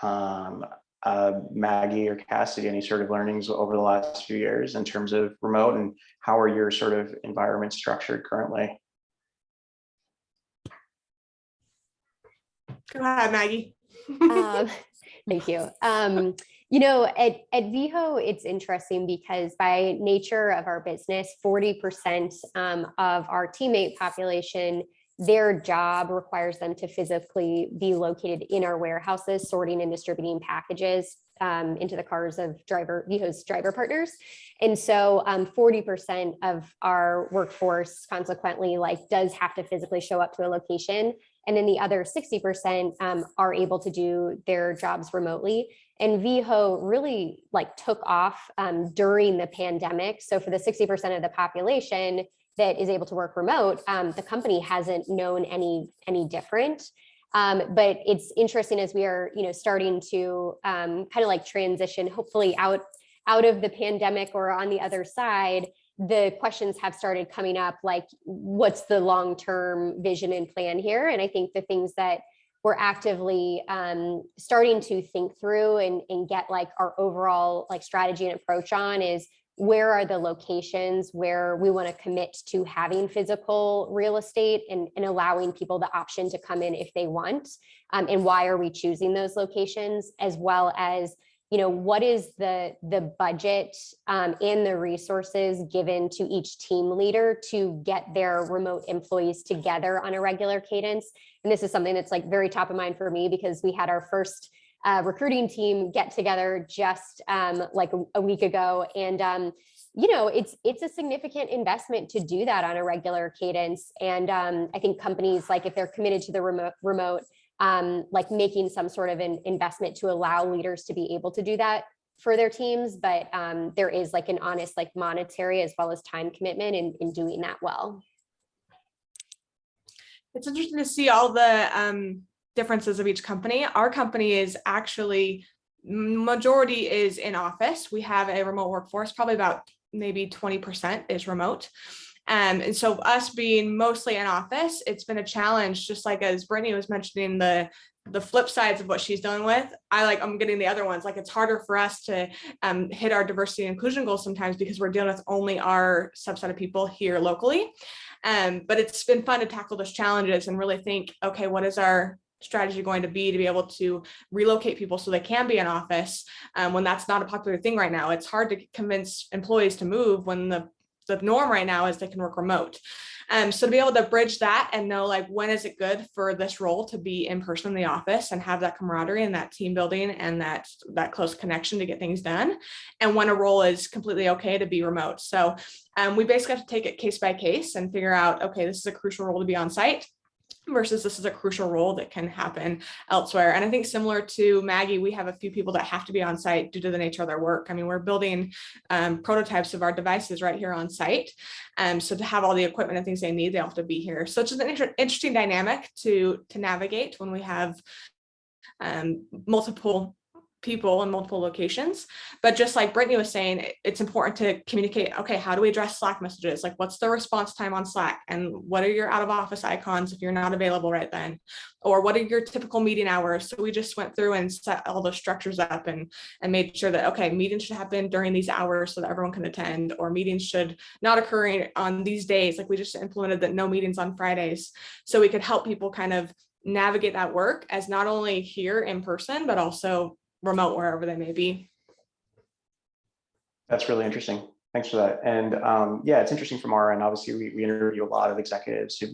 Maggie or Cassidy, any sort of learnings over the last few years in terms of remote, and how are your sort of environments structured currently? Go ahead, Maggie. Thank you. At Veho, it's interesting because by nature of our business, 40% of our teammate population, their job requires them to physically be located in our warehouses, sorting and distributing packages into the cars of Veho's driver partners. And so 40% of our workforce consequently does have to physically show up to a location. And then the other 60% are able to do their jobs remotely. And Veho really took off during the pandemic. So for the 60% of the population that is able to work remote, the company hasn't known any different. But it's interesting as we are, starting to kind of transition, hopefully out of the pandemic or on the other side, the questions have started coming up, what's the long-term vision and plan here? And I think the things that we're actively starting to think through and get our overall strategy and approach on is, where are the locations where we want to commit to having physical real estate and allowing people the option to come in if they want, and why are we choosing those locations, as well as what is the budget and the resources given to each team leader to get their remote employees together on a regular cadence. And this is something that's very top of mind for me, because we had our first recruiting team get together just a week ago. And, it's a significant investment to do that on a regular cadence. And I think companies, if they're committed to the remote, making some sort of an investment to allow leaders to be able to do that for their teams. But there is an honest, monetary as well as time commitment in doing that well. It's interesting to see all the differences of each company. Our company is actually, majority is in office. We have a remote workforce, probably about maybe 20% is remote. And so us being mostly in office, it's been a challenge, just as Brittany was mentioning the flip sides of what she's dealing with. I'm getting the other ones. It's harder for us to hit our diversity and inclusion goals sometimes because we're dealing with only our subset of people here locally. But it's been fun to tackle those challenges and really think, okay, what is our strategy going to be able to relocate people so they can be in office when that's not a popular thing right now. It's hard to convince employees to move when the norm right now is they can work remote. So to be able to bridge that and know when is it good for this role to be in person in the office and have that camaraderie and that team building and that close connection to get things done, and when a role is completely okay to be remote. So we basically have to take it case by case and figure out, okay, this is a crucial role to be on site, versus this is a crucial role that can happen elsewhere. And I think similar to Maggie, we have a few people that have to be on site due to the nature of their work. I mean, we're building prototypes of our devices right here on site. So to have all the equipment and things they need, they have to be here. So it's just an interesting dynamic to navigate when we have multiple people in multiple locations. But just like Brittany was saying, it's important to communicate, okay, how do we address Slack messages? Like, what's the response time on Slack? And what are your out of office icons if you're not available right then? Or what are your typical meeting hours? So we just went through and set all those structures up and made sure that, okay, meetings should happen during these hours so that everyone can attend, or meetings should not occur on these days. Like we just implemented that no meetings on Fridays. So we could help people kind of navigate that work as not only here in person, but also remote, wherever they may be. That's really interesting. Thanks for that. And yeah, it's interesting from our end. Obviously, we interview a lot of executives who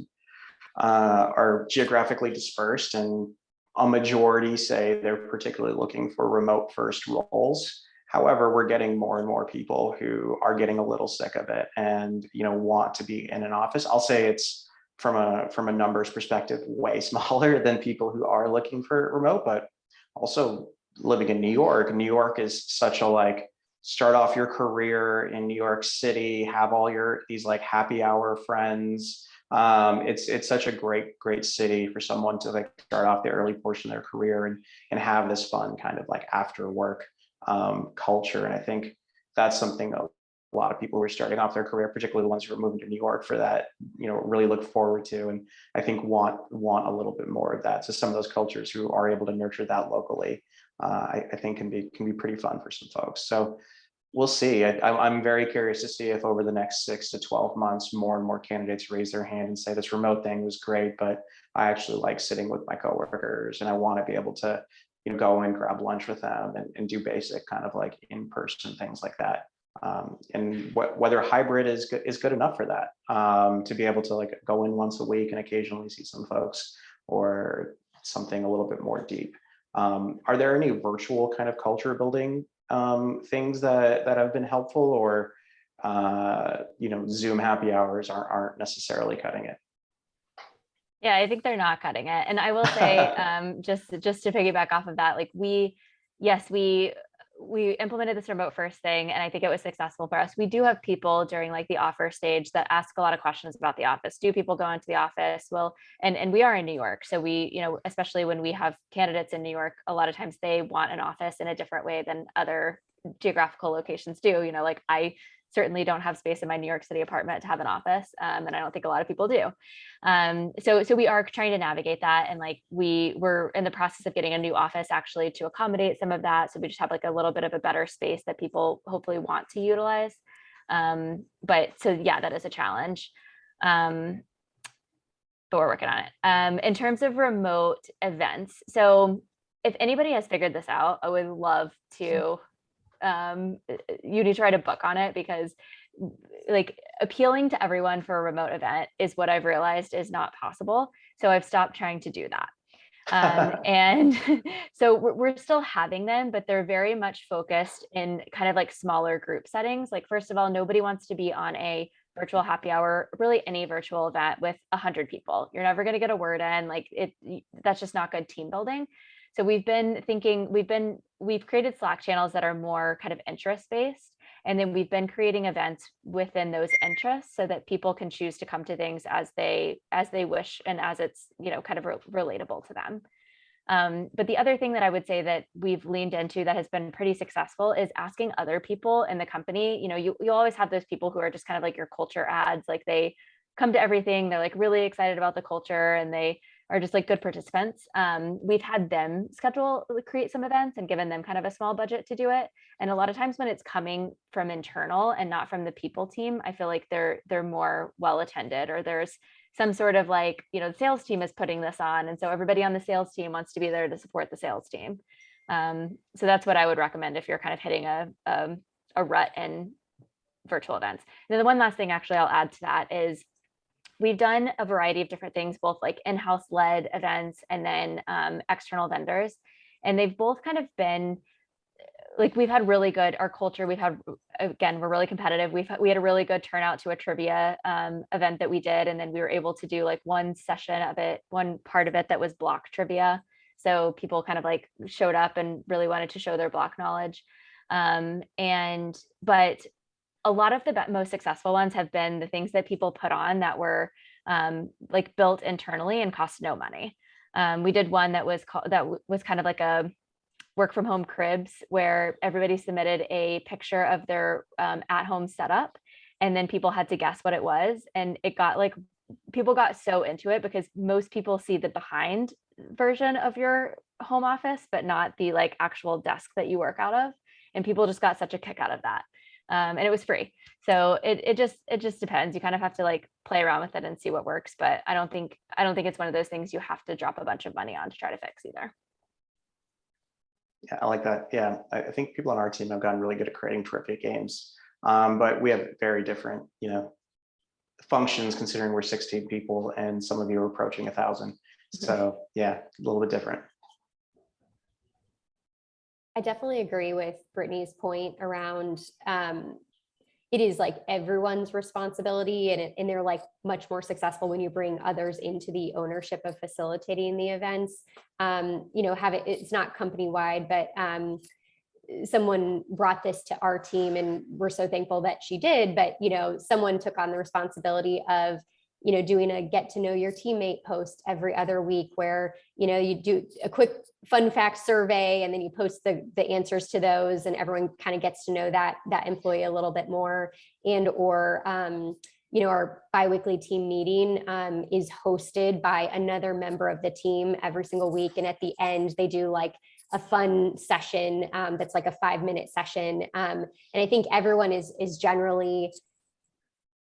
are geographically dispersed, and a majority say they're particularly looking for remote first roles. However, we're getting more and more people who are getting a little sick of it and want to be in an office. I'll say it's from a numbers perspective way smaller than people who are looking for remote, but also living in New York. New York is such a start off your career in New York City, have all these happy hour friends. It's such a great city for someone to start off the early portion of their career and have this fun kind of after work culture. And I think that's something a lot of people who are starting off their career, particularly the ones who are moving to New York for that, really look forward to, and I think want a little bit more of that. So some of those cultures who are able to nurture that locally, I think can be pretty fun for some folks. So we'll see. I'm very curious to see if over the next 6 to 12 months, more and more candidates raise their hand and say, this remote thing was great, but I actually like sitting with my coworkers and I want to be able to go and grab lunch with them and do basic kind of in-person things like that. And whether hybrid is good enough for that, to be able to go in once a week and occasionally see some folks, or something a little bit more deep. Are there any virtual kind of culture building things that have been helpful, or Zoom happy hours aren't necessarily cutting it? Yeah, I think they're not cutting it. And I will say, just to piggyback off of that, we implemented this remote first thing, and I think it was successful for us. We do have people during the offer stage that ask a lot of questions about the office. Do people go into the office? Well, and we are in New York. So we, especially when we have candidates in New York, a lot of times they want an office in a different way than other geographical locations do. I certainly don't have space in my New York City apartment to have an office. And I don't think a lot of people do. So we are trying to navigate that. And we're in the process of getting a new office actually to accommodate some of that. So we just have a little bit of a better space that people hopefully want to utilize. But so yeah, that is a challenge. But we're working on it. In terms of remote events, so if anybody has figured this out, I would love to you need to write a book on it, because appealing to everyone for a remote event is what I've realized is not possible. So I've stopped trying to do that. And so we're still having them, but they're very much focused in kind of smaller group settings. First of all, nobody wants to be on a virtual happy hour, really any virtual event with 100 people. You're never going to get a word in. That's just not good team building. So we've created Slack channels that are more kind of interest based. And then we've been creating events within those interests so that people can choose to come to things as they wish, and as it's, kind of relatable to them. But the other thing that I would say that we've leaned into that has been pretty successful is asking other people in the company. You always have those people who are just kind of your culture ads, they come to everything. They're really excited about the culture, and they are just good participants. We've had them create some events and given them kind of a small budget to do it. And a lot of times when it's coming from internal and not from the people team, I feel they're more well attended, or there's some sort of the sales team is putting this on. And so everybody on the sales team wants to be there to support the sales team. So that's what I would recommend if you're kind of hitting a rut in virtual events. And then the one last thing actually I'll add to that is, we've done a variety of different things, both in-house led events and then external vendors. And they've both kind of been like we've had really good, our culture, again, we're really competitive. We had a really good turnout to a trivia event that we did. And then we were able to do like one session of it, one part of it that was block trivia. So people kind of like showed up and really wanted to show their block knowledge. But a lot of the most successful ones have been the things that people put on that were like built internally and cost no money. We did one that was kind of like a work from home cribs where everybody submitted a picture of their at-home setup, and then people had to guess what it was. And it got like, people got so into it because most people see the behind version of your home office, but not the like actual desk that you work out of. And people just got such a kick out of that. And it was free. So it just depends. You kind of have to like play around with it and see what works. But I don't think it's one of those things you have to drop a bunch of money on to try to fix either. Yeah, I like that. Yeah, I think people on our team have gotten really good at creating terrific games, but we have very different, functions considering we're 16 people and some of you are approaching 1,000. So yeah, a little bit different. I definitely agree with Brittany's point around it is like everyone's responsibility, and they're like much more successful when you bring others into the ownership of facilitating the events. It's not company wide, but someone brought this to our team and we're so thankful that she did, but someone took on the responsibility of doing a get to know your teammate post every other week where you do a quick fun fact survey and then you post the answers to those, and everyone kind of gets to know that employee a little bit more. Or our biweekly team meeting is hosted by another member of the team every single week, and at the end they do like a fun session that's like a 5-minute session, and I think everyone is generally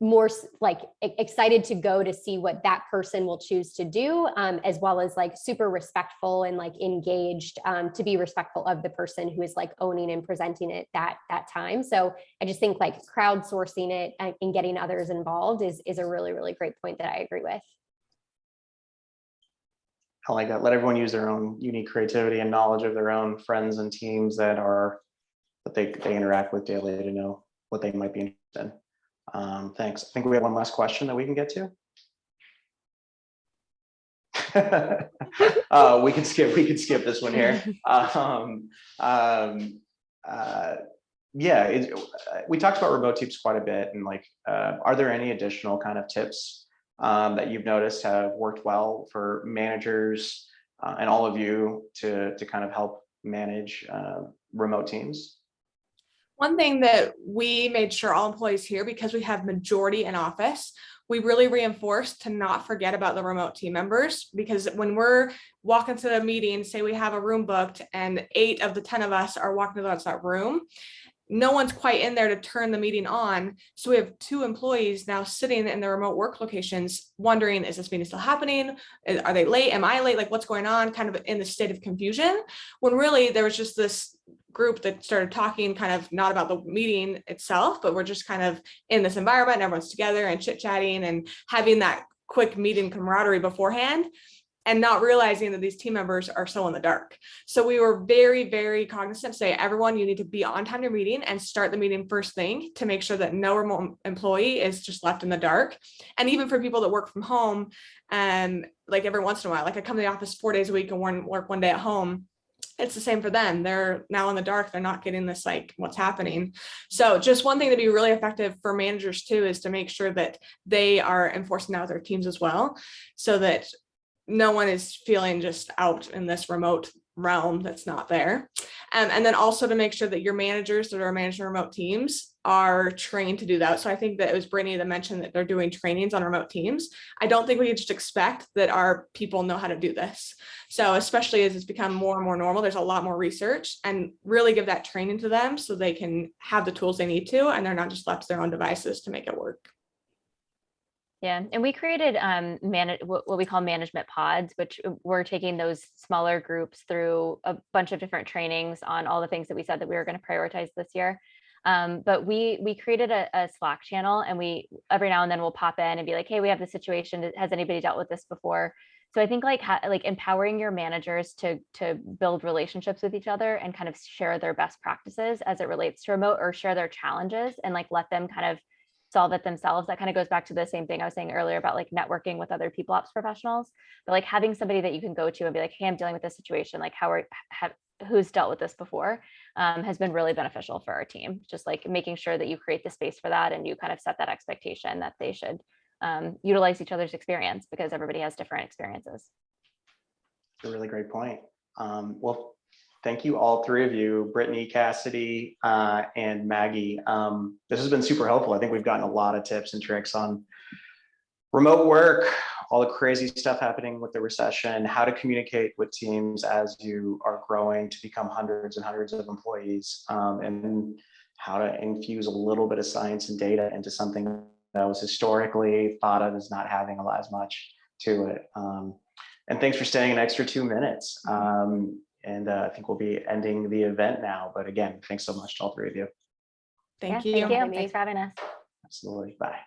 more like excited to go to see what that person will choose to do, as well as like super respectful and like engaged to be respectful of the person who is like owning and presenting it that time. So I just think like crowdsourcing it and getting others involved is a really, really great point that I agree with. I like that. Let everyone use their own unique creativity and knowledge of their own friends and teams that they interact with daily to know what they might be interested in. Thanks. I think we have one last question that we can get to. We can skip this one here. We talked about remote teams quite a bit, and like, are there any additional kind of tips that you've noticed have worked well for managers and all of you to kind of help manage remote teams? One thing that we made sure all employees here, because we have majority in office, we really reinforced to not forget about the remote team members, because when we're walking to the meeting, say we have a room booked and 8 of the 10 of us are walking towards that room, no one's quite in there to turn the meeting on. So we have 2 employees now sitting in their remote work locations wondering, is this meeting still happening? Are they late? Am I late? Like, what's going on? Kind of in the state of confusion, when really there was just this group that started talking kind of not about the meeting itself, but we're just kind of in this environment and everyone's together and chit-chatting and having that quick meeting camaraderie beforehand, and not realizing that these team members are so in the dark. So we were very, very cognizant to say, everyone, you need to be on time to your meeting and start the meeting first thing to make sure that no remote employee is just left in the dark. And even for people that work from home, like every once in a while, like I come to the office 4 days a week and work 1 day at home, it's the same for them. They're now in the dark. They're not getting this, like, what's happening. So just one thing to be really effective for managers too, is to make sure that they are enforcing that with their teams as well, so that no one is feeling just out in this remote realm that's not there. And then also to make sure that your managers that are managing remote teams are trained to do that. So I think that it was Brittany that mentioned that they're doing trainings on remote teams. I don't think we can just expect that our people know how to do this. So especially as it's become more and more normal, there's a lot more research, and really give that training to them so they can have the tools they need to, and they're not just left to their own devices to make it work. Yeah, and we created what we call management pods, which we're taking those smaller groups through a bunch of different trainings on all the things that we said that we were going to prioritize this year. But we created a Slack channel, and we every now and then we'll pop in and be like, hey, we have this situation. Has anybody dealt with this before? So I think like empowering your managers to build relationships with each other and kind of share their best practices as it relates to remote, or share their challenges and like let them kind of solve it themselves. That kind of goes back to the same thing I was saying earlier about like networking with other people ops professionals, but like having somebody that you can go to and be like, hey, I'm dealing with this situation. Like who's dealt with this before, has been really beneficial for our team. Just like making sure that you create the space for that and you kind of set that expectation that they should utilize each other's experience, because everybody has different experiences. It's a really great point. Well, thank you all three of you, Brittany, Cassidy, and Maggie. This has been super helpful. I think we've gotten a lot of tips and tricks on remote work, all the crazy stuff happening with the recession, how to communicate with teams as you are growing to become hundreds and hundreds of employees, and how to infuse a little bit of science and data into something that was historically thought of as not having as much to it. And thanks for staying an extra 2 minutes. And I think we'll be ending the event now. But again, thanks so much to all three of you. Thank you. Thank you. Thanks for having us. Absolutely. Bye.